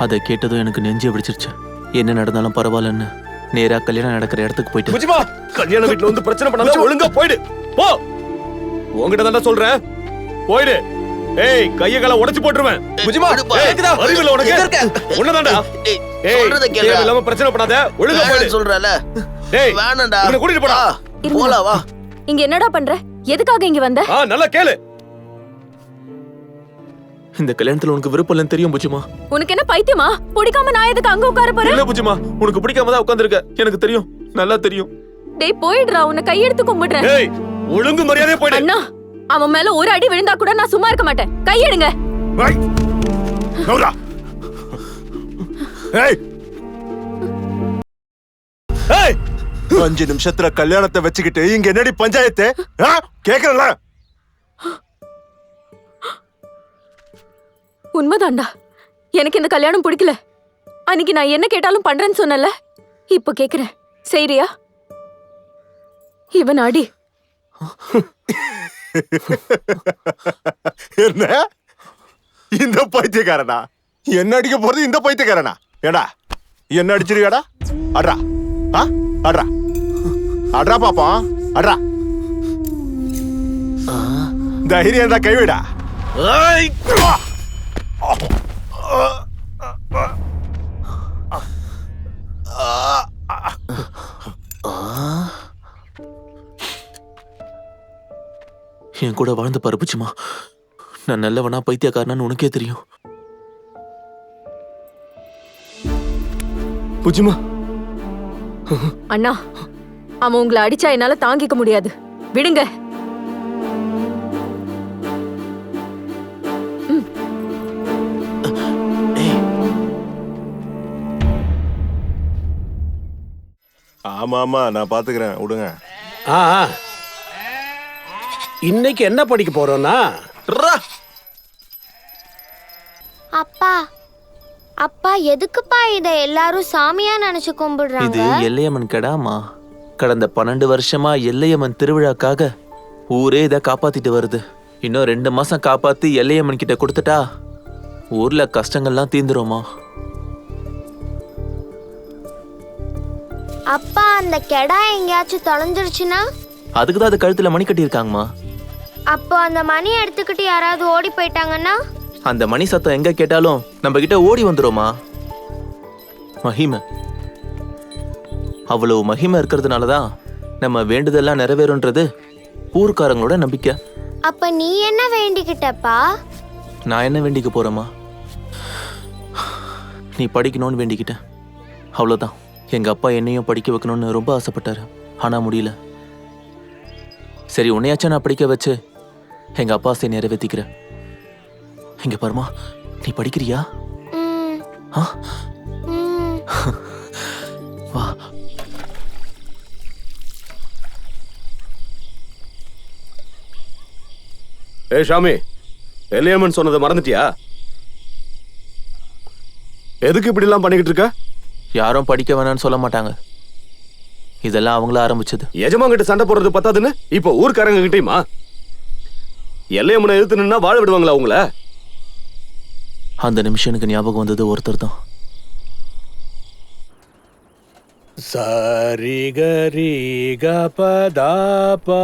அதை கேட்டதும் எனக்கு நெஞ்சே பிடிச்சிருச்சு. என்ன நடந்தாலும் பரவாயில்லன்னு நேரா கல்யாணம் நடக்கிற இடத்துக்கு போயிட்டு. புஜிமா, கல்யாண வீட்டுல வந்து பிரச்சனை பண்ணாத, ஒழுங்கா போயிடு. போ, உன்கிட்ட தானே சொல்றேன், போயிடு. ஏய், கைய கால உடைச்சு போட்டுருவேன். புஜிமா, அறிவில்ல உனக்கு? உன்னதான்டா. ஏய், தேவையில்லாம பிரச்சனை பண்ணாத, ஒழுங்கா போயிடு சொல்றல. டேய், வேணாம்டா, இவனை கூட்டிட்டு போடா. போலாம் வா. இங்க என்னடா பண்ற? எதுக்காக இங்க வந்த? நல்லா கேளு. இந்த கல்யாணத்துல உனக்கு விருப்பம் இல்லைன்னு தெரியும் புஜிமா. உனக்கு என்ன பைத்தியமா? பிடிக்காம நான் எதுக்கு அங்க உட்கார போறேன்? இல்ல புஜிமா, உனக்கு பிடிக்காம தான் உட்கார்ந்திருக்க. எனக்கு தெரியும், நல்லா தெரியும். டேய் போயிடுறா, உன்னை கையெடுத்து கும்பிடுறேன். ஏய், ஒழுங்கு மரியாதையா போயிடு. அண்ணா, அவன் மேல ஒரு அடி விழுந்தா கூட நான் சும்மா இருக்க மாட்டேன். கையெடுங்க. ஏய், கௌரா. ஏய், ஏய், 5 நிமிஷத்துல கல்யாணத்தை வச்சுக்கிட்டு இங்க என்னடி பஞ்சாயத்து? கேக்குறல? உண்மைதான்டா, எனக்கு இந்த கல்யாணம் பிடிக்கல. அன்னைக்கு நான் என்ன கேட்டாலும் பண்றேன்னு சொன்னல, இப்ப கேக்குறேன், சரியா? இவன் அடி. என்ன இந்த பைத்தியக்காரனா? என்ன அடிக்க போறது இந்த பைத்தியக்காரனா? ஏடா என்ன அடிச்சிருக்கடா? அட்ரா, அட்ரா, அட்ரா பாப்பா, அட்ரா. தைரியம் இருந்தா கைவிடா. என் கூட வாழ்ந்து பாரு புஜிமா, நான் நல்லவனா பைத்தியக்காரனான்னு உனக்கே தெரியும். புஜிமா. அண்ணா, அவன் உங்களை அடிச்சா என்னால தாங்கிக்க முடியாது, விடுங்க. ஆமா ஆமா, நான் பாத்துக்கிறேன், விடுங்க. இன்னைக்கு என்ன படிக்க போறோம்னா? அப்பா, அப்பா எதுக்குப்பா இத எல்லாரும் சாமியா நினைச்சு கும்பிடுறாங்க? இது எல்லையம்மன் கடாமா. கடந்த 12 வருஷமா எல்லையம்மன் திருவிழாக்காக ஊரே இதை காப்பாத்திட்டு வருது. இன்னும் 2 மாசம் காப்பாத்தி எல்லையம்மன் கிட்ட கொடுத்துட்டா ஊர்ல கஷ்டங்கள்லாம் தீந்துருமா. அப்பா, அந்த கெடா எங்கேயாச்சும் தொலைஞ்சிருச்சுன்னா? அதுக்குதான் அது கழுத்துல மணி கட்டி இருக்காங்கம்மா. அப்போ அந்த மணி எடுத்துக்கிட்டு யாராவது ஓடி போயிட்டாங்கன்னா? அந்த மணி சத்தம் எங்க கேட்டாலும் நம்ம கிட்ட ஓடி வந்துருமா. மகிமை, அவ்வளவு மகிமை இருக்கிறதுனாலதான் நம்ம வேண்டுதெல்லாம் நிறைவேறும்ன்றது ஊர்க்காரங்களோட நம்பிக்கை. அப்ப நீ என்ன வேண்டிக்கிட்டப்பா? நான் என்ன வேண்டிக்க போறேம்மா, நீ படிக்கணும்னு வேண்டிக்கிட்டேன், அவ்வளவுதான். எங்க அப்பா என்னையும் படிக்க வைக்கணும்னு ரொம்ப ஆசைப்பட்டாரு, ஆனா முடியல. சரி, உன்னையாச்சும் நான் படிக்க வச்சு எங்க அப்பா ஆசையை நிறைவேற்றிக்கிறேன். இங்க பாருமா, நீ படிக்கிறியா? வா. ஏய் சாமி, எல்லையம்மன் சொன்னதை மறந்துட்டியா? எதுக்கு இப்படி எல்லாம் பண்ணிக்கிட்டு இருக்க? யாரும் படிக்க வேணாம்னு சொல்ல மாட்டாங்க, இதெல்லாம் அவங்கள ஆரம்பிச்சது. எஜமான்கிட்ட சண்டை போடுறது பத்தாதுன்னு இப்போ ஊர்க்காரங்க கிட்டயுமா? எல்லையம்மனை எதிர்த்து நின்னா வாழ விடுவாங்களா அவங்கள? அந்த நிமிஷம் எனக்கு ஞாபகம் வந்தது ஒருத்தர் தான். சாரி கரி கபதாபா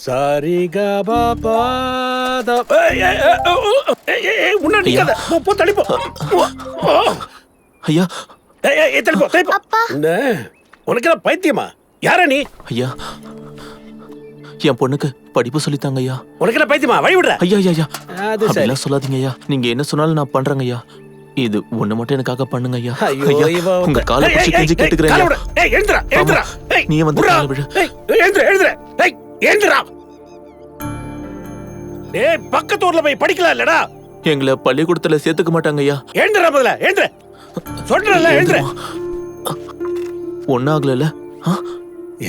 சாரி கபாபா. ஐயா, உனக்கு பைத்தியமா? யாரா நீ? ஐயா, என் பொண்ணுக்கு படிப்பு சொல்லித்தாங்க ஐயா. உனக்கு என்ன பைத்தியமா? வழி விடுற. ஐயா ஐயா, அப்படிலாம் சொல்லாதீங்க ஐயா. நீங்க என்ன சொன்னாலும் நான் பண்றேங்க ஐயா. இது ஒண்ணு மட்டும் எனக்காக பண்ணுங்க ஐயா. ஐயா, உங்க காலை பிடிச்சு கெஞ்சி கேட்டுக்கிறேன். நீ வந்து காலை விடு. பக்கத்து ஊர்ல போய் படிக்கலாம் இல்லடா? எங்களை பள்ளிக்கூடத்துல சேர்த்துக்க மாட்டாங்க ஐயா. எழுந்துடா முதல்ல, எழுந்துற சொல்றல, எழுந்துற. ஒன்னாகல.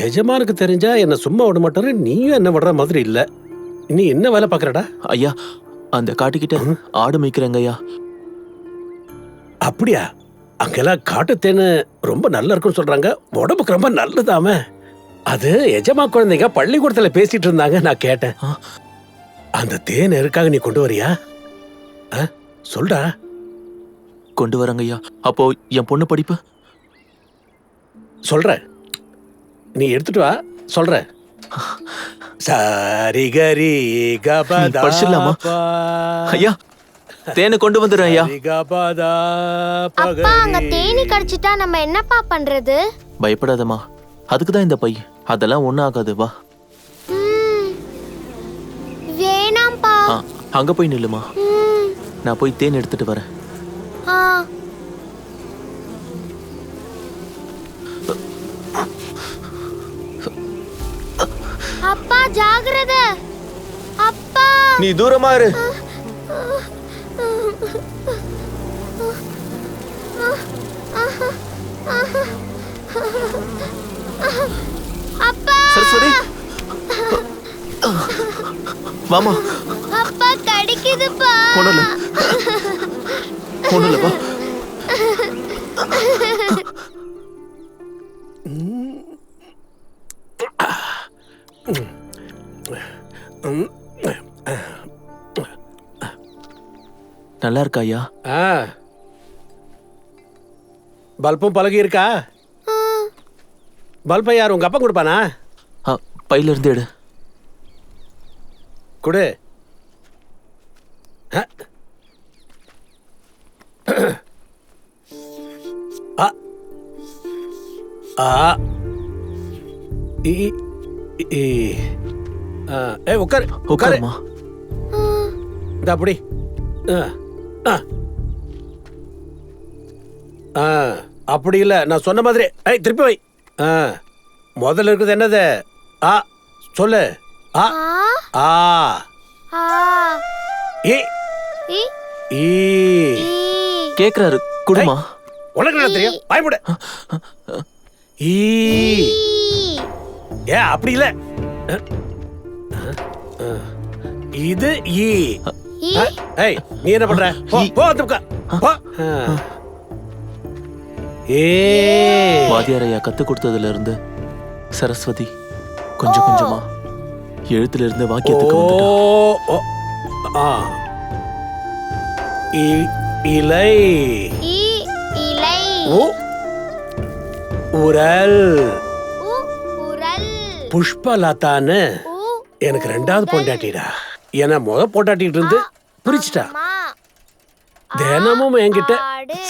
எஜமானுக்கு தெரிஞ்சா என்ன சும்மா விட மாட்டாரு, நீயும் என்ன விடுற மாதிரி இல்ல. நீ என்ன வேலை பாக்குறடா? ஐயா, அந்த காட்டுக்கிட்ட ஆடு மேய்க்கிறேங்க ஐயா. அப்படியா? அங்கெல்லாம் காட்டுத்தேன்னு ரொம்ப நல்லா இருக்குன்னு சொல்றாங்க, உடம்புக்கு ரொம்ப நல்லதாமே. அது எஜமா குழந்தைங்க பள்ளிக்கூடத்துல பேசிட்டு இருந்தாங்க, நான் கேட்டேன். அந்த தேன் எதுக்காக நீ கொண்டு வரியா? சொல்றா. கொண்டு வரங்க ஐயா. அப்போ என் பொண்ணு படிப்பு? சொல்றேன், நீ எடுத்துட்டு வா. சொல்றேன். சாரி கரி கபதா படிச்சிடலாமா? ஐயா தேனை கொண்டு வந்துடுறேன் ஐயா. கபதா அப்பா அங்க தேனி கடிச்சிட்டா நம்ம என்னப்பா பண்றது? பயப்படாதம்மா, அதுக்கு தான் இந்த பை. அதெல்லாம் ஒன்றும் ஆகாது, வா. வேணாம்ப்பா. அங்க போய் நில்லுமா, நான் போய் தேன் எடுத்துட்டு வரேன். ஆ. அப்பா ஜாகிரதை. அப்பா நீ தூரமா இரு. அப்பா சரஸ்வதி வாமா. அப்பா கடிக்குதுப்பா. ஒண்ணுல ஒண்ணுல வா. நல்லா இருக்கா ஐயா? பல்பும் பழகி இருக்கா? பல்பை யார் உங்க அப்பா கொடுப்பானா? பையில இருந்து எடு. கொடு. உட்காரு உட்காரு. உட்காருமா. இந்த அப்படி. அப்படி இல்ல, நான் சொன்ன மாதிரி. திருப்பி வை. முதல்ல இருக்குது என்னது? ஆ சொல்லு. ஆ ஆ ஆ ஏ இ ஈ. கேக்குறாரு, குடுமா. உனக்கு என்ன தெரியும்? பயப்பட. ஈ. ஏ அப்படி இல்ல, இது ஈ. ஏய் நீ என்ன பண்ற? போ போ அந்த பக்கம் போ. ஏ. வாத்தியார் ஐயா கத்து கொடுத்ததுல இருந்து சரஸ்வதி கொஞ்சம் கொஞ்சமா எழுத்துல இருந்து வாக்கியத்துக்கு வந்துட்டா. இலை. இலை. உரல். உரல். புஷ்பலதான்னு எனக்கு ரெண்டாவது பொண்டாட்டிடா. ஏன்னா பொண்டாட்டிட்டு இருந்து பிரிச்சுட்டா. தினமும் என்கிட்ட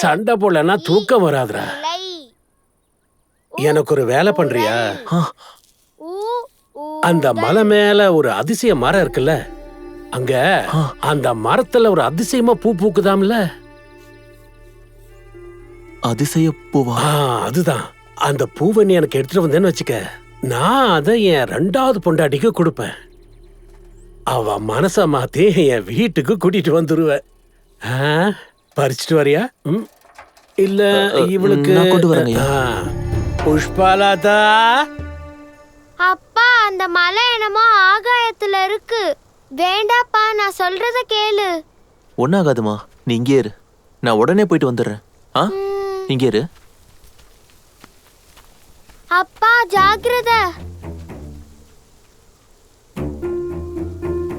சண்டை போடலன்னா தூக்கம் வராதுடா. எனக்கு ஒரு வேலை பண்றியா? அந்த மலை மேல ஒரு அதிசய மரம் இருக்குல்ல, அங்க அந்த மரத்துல ஒரு அதிசயமா பூ பூக்குதாம்ல. அதிசய பூவா? அதுதான். அந்த பூவை நீ எனக்கு எடுத்துட்டு வந்தேன்னு வச்சுக்க, நான் அதை என் ரெண்டாவது பொண்டாட்டிக்கு கொடுப்பேன். அவ மனச மாத்தி என் வீட்டுக்கு கூட்டிட்டு வந்துருவேன். பறிச்சுட்டு வரியா? இல்ல இவளுக்கு கொண்டு வரேங்க. புஷ்பலதா. அப்பா அந்த மலை என்னமோ ஆகாயத்துல இருக்கு. வேண்டாப்பா, நான் சொல்றத கேளு. ஒன்னாகாதுமா, நீ இங்கே இரு. நான் உடனே போயிட்டு வந்துடுறேன். இங்கே இரு. அப்பா ஜாகிரதை.